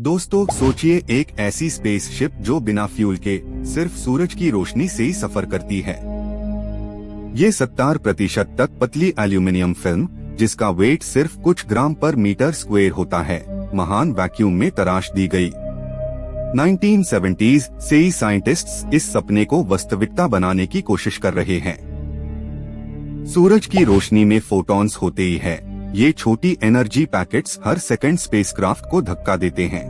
दोस्तों सोचिए एक ऐसी स्पेसशिप जो बिना फ्यूल के सिर्फ सूरज की रोशनी से ही सफर करती है। ये 70% तक पतली एल्यूमिनियम फिल्म, जिसका वेट सिर्फ कुछ ग्राम पर मीटर स्क्वायर होता है, महान वैक्यूम में तराश दी गई। 1970s से ही साइंटिस्ट्स इस सपने को वास्तविकता बनाने की कोशिश कर रहे हैं। सूरज की रोशनी में फोटॉन्स होते ही है। ये छोटी एनर्जी पैकेट्स हर सेकंड स्पेसक्राफ्ट को धक्का देते हैं।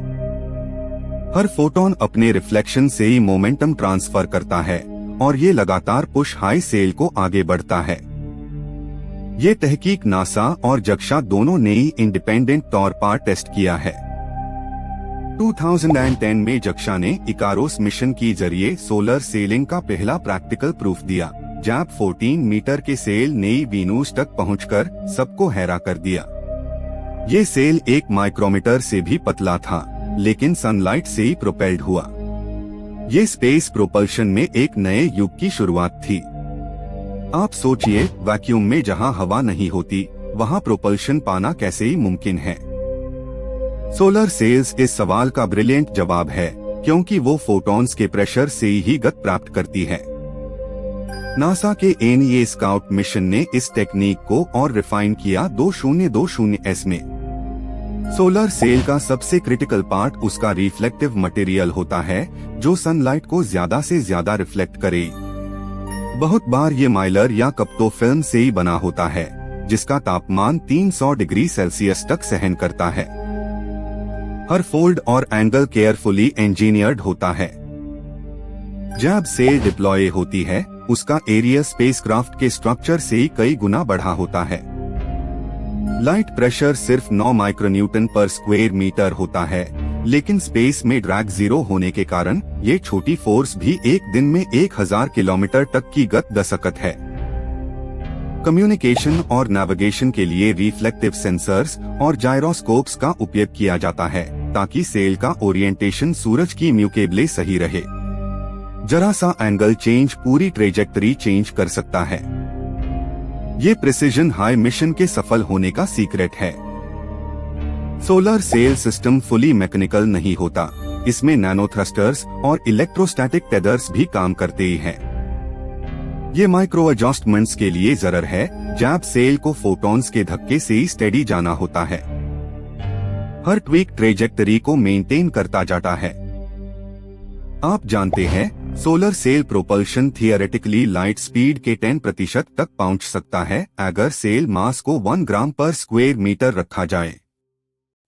हर फोटॉन अपने रिफ्लेक्शन से ही मोमेंटम ट्रांसफर करता है और ये लगातार पुश हाई सेल को आगे बढ़ता है। ये तहकीक नासा और जक्शा दोनों ने ही इंडिपेंडेंट तौर पर टेस्ट किया है। 2010 में जक्शा ने इकारोस मिशन के जरिए सोलर सेलिंग का पहला प्रैक्टिकल प्रूफ दिया। जब 14 मीटर के सेल ने वीनस तक पहुंचकर सबको हैरान कर दिया। ये सेल 1 माइक्रोमीटर से भी पतला था, लेकिन सनलाइट से ही प्रोपेल्ड हुआ। ये स्पेस प्रोपल्शन में एक नए युग की शुरुआत थी। आप सोचिए, वैक्यूम में जहां हवा नहीं होती, वहां प्रोपल्शन पाना कैसे ही मुमकिन है। सोलर सेल्स इस सवाल का ब्रिलियंट जवाब है, क्योंकि वो फोटॉन्स के प्रेशर से ही गति प्राप्त करती है। नासा के NEA स्काउट मिशन ने इस टेक्निक को और रिफाइन किया 2020s में। सोलर सेल का सबसे क्रिटिकल पार्ट उसका रिफ्लेक्टिव मटेरियल होता है, जो सनलाइट को ज्यादा से ज्यादा रिफ्लेक्ट करे। बहुत बार ये माइलर या कप्तो फिल्म से ही बना होता है, जिसका तापमान 300 डिग्री सेल्सियस तक सहन करता है। हर फोल्ड और एंगल केयरफुली इंजीनियर्ड होता है। जब सेल डिप्लॉय होती है, उसका एरिया स्पेसक्राफ्ट के स्ट्रक्चर से ही कई गुना बढ़ा होता है। लाइट प्रेशर सिर्फ 9 माइक्रोन्यूटन पर स्क्वायर मीटर होता है, लेकिन स्पेस में ड्रैग 0 होने के कारण ये छोटी फोर्स भी एक दिन में 1000 किलोमीटर तक की गति दे सकती है। कम्युनिकेशन और नेविगेशन के लिए रिफ्लेक्टिव सेंसर्स और जायरोस्कोप्स का उपयोग किया जाता है, ताकि सेल का ओरिएंटेशन सूरज की मुकाबले सही रहे। जरा सा एंगल चेंज पूरी ट्रेजेक्टरी चेंज कर सकता है। ये प्रिसिजन हाई मिशन के सफल होने का सीक्रेट है। Solar sail system fully mechanical नहीं होता, इसमें नैनो थ्रस्टर्स और इलेक्ट्रोस्टैटिक टेदर्स भी काम करते ही हैं। ये माइक्रो एडजस्टमेंट्स के लिए जरूर है, जब सेल को फोटॉन्स के धक्के से ही स्टेडी जाना होता है। हर ट्वीक ट्रेजेक्टरी को मेंटेन करता जाता है। आप जानते हैं, solar sail propulsion theoretically light speed के 10% तक पहुंच सकता है, अगर सेल मास को 1 ग्राम पर स्क्वायर मीटर रखा जाए।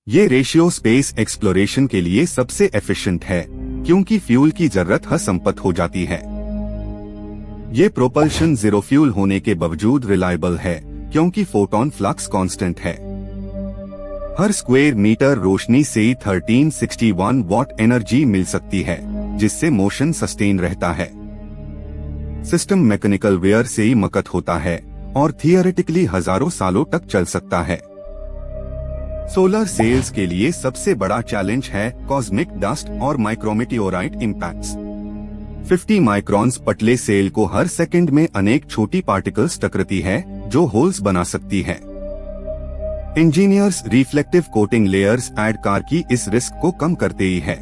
ये रेशियो स्पेस एक्सप्लोरेशन के लिए सबसे एफिशिएंट है, क्योंकि फ्यूल की जरूरत हर संपत हो जाती है। ये प्रोपल्शन जीरो फ्यूल होने के बावजूद रिलायबल है, क्योंकि फोटॉन फ्लक्स कांस्टेंट है। हर स्क्वायर मीटर रोशनी से 1361 वॉट एनर्जी मिल सकती है, जिससे मोशन सस्टेन रहता है। सिस्टम मैकेनिकल वेयर से ही मकत होता है और थियोरेटिकली हजारों सालों तक चल सकता है। सोलर सेल्स के लिए सबसे बड़ा चैलेंज है कॉस्मिक डस्ट और माइक्रोमीटियोराइट इम्पैक्ट्स। 50 माइक्रॉन्स पतले सेल को हर सेकंड में अनेक छोटी पार्टिकल्स टकराती है, जो होल्स बना सकती है। Engineers reflective coating layers add कर की इस रिस्क को कम करते ही है।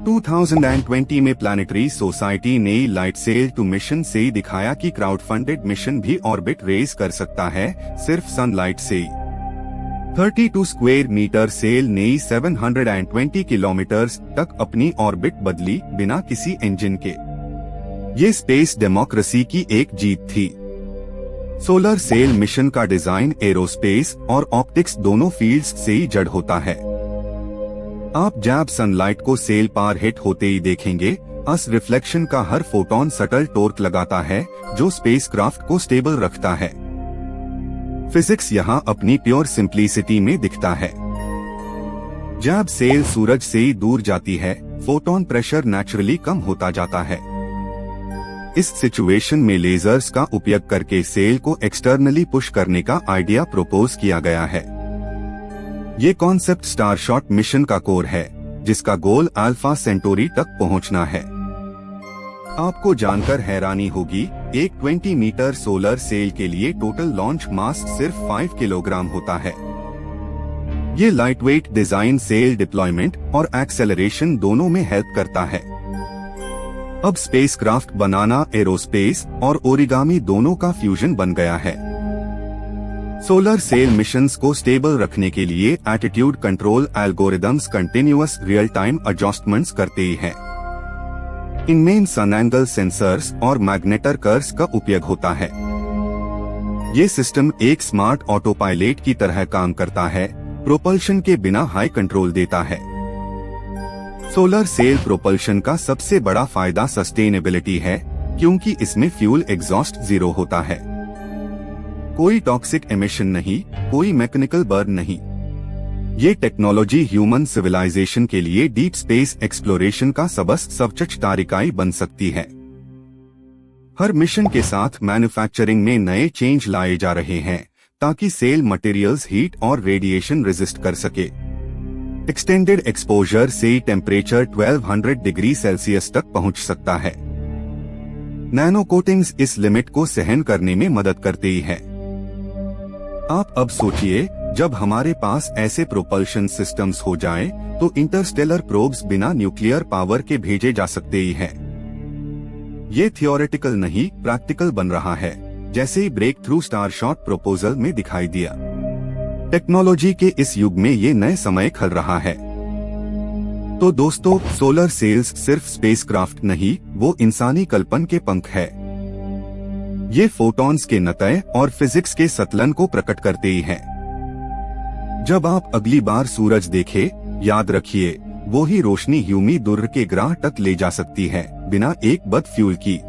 2020 में प्लानिटरी सोसाइटी ने लाइट सेल टू मिशन से ही दिखाया कि क्राउड फंडेड मिशन भी ऑर्बिट रेज कर सकता है, सिर्फ सनलाइट से ही। 32 स्क्वायर मीटर सेल ने 720 किलोमीटर तक अपनी ऑर्बिट बदली, बिना किसी इंजन के। ये स्पेस डेमोक्रेसी की एक जीत थी। सोलर सेल मिशन का डिजाइन एरोस्पेस और ऑप्टिक्स दोनों फील्ड्स से ही जड़ होता है। आप जब सनलाइट को सेल पार हिट होते ही देखेंगे, उस रिफ्लेक्शन का हर फोटॉन सटल टॉर्क लगाता है, जो स्पेसक्राफ्ट को स्टेबल रखता है। फिजिक्स यहाँ अपनी प्योर सिंप्लिसिटी में दिखता है। जब सेल सूरज से ही दूर जाती है, फोटॉन प्रेशर नेचुरली कम होता जाता है। इस सिचुएशन में लेजर्स का उपयोग करके सेल को एक्सटर्नली पुश करने का आइडिया प्रपोज किया गया है। ये कॉन्सेप्ट स्टारशॉट मिशन का कोर है, जिसका गोल अल्फा सेंटोरी तक पहुंचना है। आपको जानकर हैरानी होगी, एक 20 मीटर सोलर सेल के लिए टोटल लॉन्च मास सिर्फ 5 किलोग्राम होता है। ये लाइटवेट डिजाइन सेल डिप्लॉयमेंट और एक्सेलरेशन दोनों में हेल्प करता है। अब स्पेसक्राफ्ट बनाना एरोस्पेस और ओरिगामी दोनों का फ्यूजन बन गया है। सोलर सेल मिशंस को स्टेबल रखने के लिए attitude control algorithms continuous real time adjustments करते ही हैं। इनमें सन एंगल सेंसर्स और मैग्नेटर्कर्स का उपयोग होता है। ये सिस्टम एक स्मार्ट ऑटो पायलट की तरह काम करता है, प्रोपल्शन के बिना हाई कंट्रोल देता है। सोलर सेल प्रोपल्शन का सबसे बड़ा फायदा सस्टेनेबिलिटी है, क्योंकि इसमें फ्यूल एग्जॉस्ट जीरो होता है। कोई टॉक्सिक एमिशन नहीं, कोई मैकेनिकल बर्न नहीं। ये टेक्नोलॉजी ह्यूमन सिविलाइजेशन के लिए डीप स्पेस एक्सप्लोरेशन का सबसे तारिकाई बन सकती है। हर मिशन के साथ मैन्युफैक्चरिंग में नए चेंज लाए जा रहे हैं, ताकि सेल मटेरियल्स हीट और रेडिएशन रेजिस्ट कर सके। एक्सटेंडेड एक्सपोजर से टेम्परेचर 1200 डिग्री सेल्सियस तक पहुंच सकता है। नैनो कोटिंग्स इस लिमिट को सहन करने में मदद करते ही है। आप अब सोचिए, जब हमारे पास ऐसे प्रोपल्शन सिस्टम्स हो जाए, तो इंटरस्टेलर प्रोब्स बिना न्यूक्लियर पावर के भेजे जा सकते ही हैं। ये थियोरेटिकल नहीं, प्रैक्टिकल बन रहा है, जैसे ही ब्रेक थ्रू स्टारशॉट प्रपोजल में दिखाई दिया। टेक्नोलॉजी के इस युग में ये नए समय खल रहा है। तो दोस्तों, सोलर सेल्स सिर्फ स्पेसक्राफ्ट नहीं, वो इंसानी कल्पन के पंख है। ये फोटॉन्स के नतय और फिजिक्स के सतलन को प्रकट करते ही हैं। जब आप अगली बार सूरज देखे, याद रखिए, वो ही रोशनी ह्यूमी दुर्र के ग्रह तक ले जा सकती है, बिना एक बद फ्यूल की।